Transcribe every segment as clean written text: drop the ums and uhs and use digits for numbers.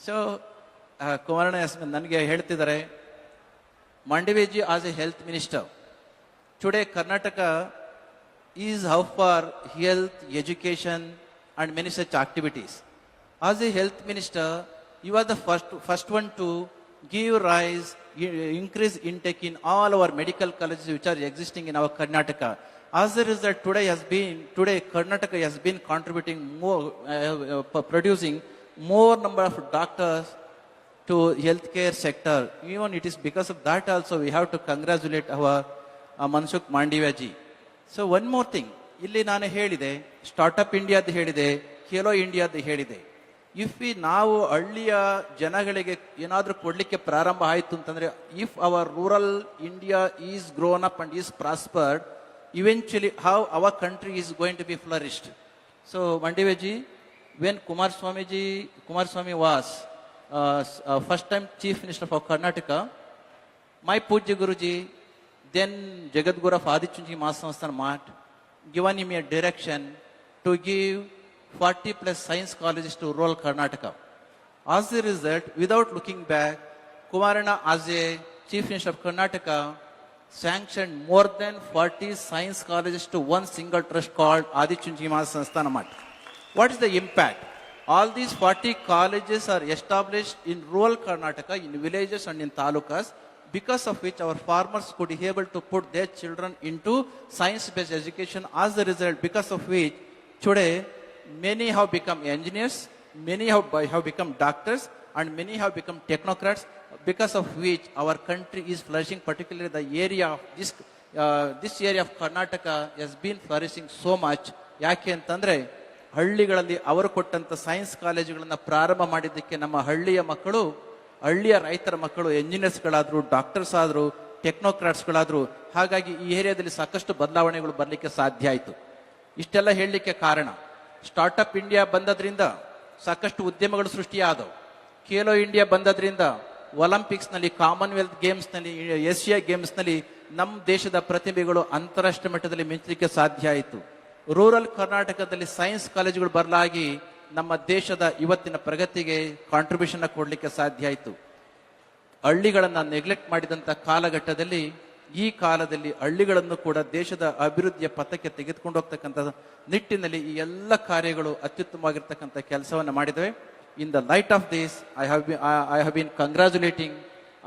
So ಕುಮಾರಣ್ಣ ನನಗೆ ಹೇಳ್ತಿದ್ದಾರೆ, Mandaveji as a health minister. Today Karnataka is how far health, education and many such activities. As a health minister, you are the first one to give rise, increase intake in all our medical colleges which are existing in our Karnataka. As a result, today Karnataka has been contributing more, producing more number of doctors to healthcare sector. Even it is because of that also we have to congratulate our Mansukh Mandaviya. So one more thing, ಇಲ್ಲಿ ನಾನು ಹೇಳಿದೆ, startup ಇಂಡಿಯಾದ ಹೇಳಿದೆ, ಖೇಲೋ ಇಂಡಿಯಾದ ಹೇಳಿದೆ. ನಾವು ಹಳ್ಳಿಯ ಜನಗಳಿಗೆ ಏನಾದರೂ ಕೊಡ್ಲಿಕ್ಕೆ ಪ್ರಾರಂಭ ಆಯಿತು ಅಂತಂದ್ರೆ, if our rural India is grown up and is prospered, eventually how our country is going to be flourished. So Mandaviya, when Kumaraswamy was first time Chief Minister of Karnataka, my Pujya Guruji, then Jagadguru of Adichunji Mahasansthan Math, given him a direction to give 40 plus science colleges to rural Karnataka. As a result, without looking back, Kumarana as a Chief Minister of Karnataka sanctioned more than 40 science colleges to one single trust called Adichunji Mahasansthan Math. What is the impact? All these 40 colleges are established in rural Karnataka, in villages and in talukas, because of which our farmers could be able to put their children into science-based education. As a result, because of which today many have become engineers, many have become doctors, and many have become technocrats, because of which our country is flourishing. Particularly the area of this area of Karnataka has been flourishing so much. ಯಾಕೆ ಅಂತಂದ್ರೆ ಹಳ್ಳಿಗಳಲ್ಲಿ ಅವರು ಕೊಟ್ಟಂತ science ಕಾಲೇಜುಗಳನ್ನ ಪ್ರಾರಂಭ ಮಾಡಿದ್ದಕ್ಕೆ ನಮ್ಮ ಹಳ್ಳಿಯ ರೈತರ ಮಕ್ಕಳು ಎಂಜಿನಿಯರ್ಸ್ಗಳಾದ್ರು, ಡಾಕ್ಟರ್ಸ್ ಆದ್ರು, ಟೆಕ್ನೋಕ್ರಾಟ್ಸ್ಗಳಾದ್ರು. ಹಾಗಾಗಿ ಈ ಏರಿಯಾದಲ್ಲಿ ಸಾಕಷ್ಟು ಬದಲಾವಣೆಗಳು ಬರಲಿಕ್ಕೆ ಸಾಧ್ಯ ಆಯಿತು. ಇಷ್ಟೆಲ್ಲ ಹೇಳಲಿಕ್ಕೆ ಕಾರಣ, ಸ್ಟಾರ್ಟ್ಅಪ್ ಇಂಡಿಯಾ ಬಂದದ್ರಿಂದ ಸಾಕಷ್ಟು ಉದ್ಯಮಗಳು ಸೃಷ್ಟಿಯಾದವು. ಖೇಲೋ ಇಂಡಿಯಾ ಬಂದದ್ರಿಂದ ಒಲಿಂಪಿಕ್ಸ್ ನಲ್ಲಿ, ಕಾಮನ್ವೆಲ್ತ್ ಗೇಮ್ಸ್ ನಲ್ಲಿ, ಏಷ್ಯಾ ಗೇಮ್ಸ್ ನಲ್ಲಿ ನಮ್ಮ ದೇಶದ ಪ್ರತಿಭೆಗಳು ಅಂತಾರಾಷ್ಟ್ರೀಯ ಮಟ್ಟದಲ್ಲಿ ಮಿಂಚಲಿಕ್ಕೆ ಸಾಧ್ಯ ಆಯಿತು. ರೂರಲ್ ಕರ್ನಾಟಕದಲ್ಲಿ ಸೈನ್ಸ್ ಕಾಲೇಜುಗಳು ಬರಲಾಗಿ ನಮ್ಮ ದೇಶದ ಇವತ್ತಿನ ಪ್ರಗತಿಗೆ ಕಾಂಟ್ರಿಬ್ಯೂಷನ್ ಕೊಡಲಿಕ್ಕೆ ಸಾಧ್ಯ ಆಯಿತು. ಹಳ್ಳಿಗಳನ್ನ ನೆಗ್ಲೆಕ್ಟ್ ಮಾಡಿದಂತ ಕಾಲಘಟ್ಟದಲ್ಲಿ, ಈ ಕಾಲದಲ್ಲಿ ಹಳ್ಳಿಗಳನ್ನು ಕೂಡ ದೇಶದ ಅಭಿವೃದ್ಧಿಯ ಪಥಕ್ಕೆ ತೆಗೆದುಕೊಂಡು ಹೋಗ್ತಕ್ಕಂಥ ನಿಟ್ಟಿನಲ್ಲಿ ಈ ಎಲ್ಲ ಕಾರ್ಯಗಳು ಅತ್ಯುತ್ತಮವಾಗಿರ್ತಕ್ಕಂಥ ಕೆಲಸವನ್ನು ಮಾಡಿದವೆ. In the light of this, I have been congratulating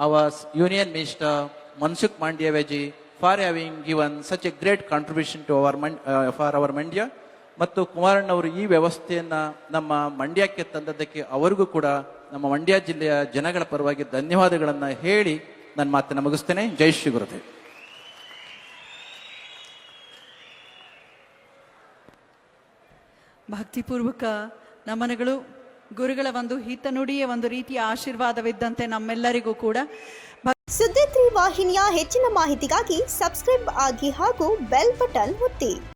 our Union Minister Mansukh Mandaviya for having given such a great contribution to for our Mandya. ಮತ್ತು ಕುಮಾರಣ್ಣ ಅವರು ಈ ವ್ಯವಸ್ಥೆಯನ್ನ ನಮ್ಮ ಮಂಡ್ಯಕ್ಕೆ ತಂದದ್ದಕ್ಕೆ ಅವರಿಗೂ ಕೂಡ ನಮ್ಮ ಮಂಡ್ಯ ಜಿಲ್ಲೆಯ ಜನಗಳ ಪರವಾಗಿ ಧನ್ಯವಾದಗಳನ್ನ ಹೇಳಿ ನನ್ನ ಮಾತನ್ನು ಮುಗಿಸ್ತೇನೆ. ಜೈ ಶ್ರೀ ಗುರುದೇವ್. ಭಕ್ತಿಪೂರ್ವಕ ನಮನಗಳು. ಗುರುಗಳ ಒಂದು ಹಿತನುಡಿಯ ಒಂದು ರೀತಿಯ ಆಶೀರ್ವಾದವಿದ್ದಂತೆ ನಮ್ಮೆಲ್ಲರಿಗೂ ಕೂಡ. ಸುದ್ದಿ 3 ವಾಹಿನಿಯ ಹೆಚ್ಚಿನ ಮಾಹಿತಿಗಾಗಿ ಸಬ್ಸ್ಕ್ರೈಬ್ ಆಗಿ ಹಾಗೂ ಬೆಲ್ ಬಟನ್ ಒತ್ತಿ.